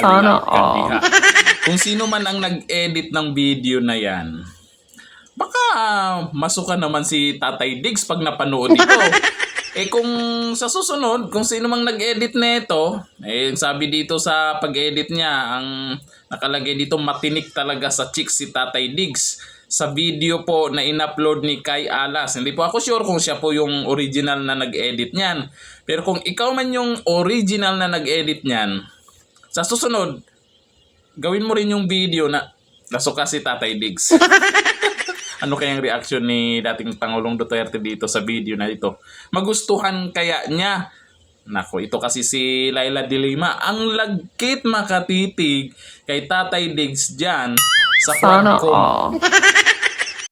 Sana react ka all. diha. Kung sino man ang nag-edit ng video na yan, baka masuka naman si Tatay Diggs pag napanood ito. Kung sa susunod, kung sino mang nag-edit nito, sabi dito sa pag-edit niya, ang nakalagay dito, matinik talaga sa chicks si Tatay Diggs sa video po na in-upload ni Kai Alas. Hindi po ako sure kung siya po yung original na nag-edit niyan. Pero kung ikaw man yung original na nag-edit niyan, sa susunod, gawin mo rin yung video na nasuka si Tatay Diggs. Ano kayang reaction ni dating Pangulong Duterte dito sa video na ito? Magustuhan kaya niya? Nako, ito kasi si Laila de Lima. Ang lagkit makatitig kay Tatay Diggs dyan sa Sana Quadcom. all.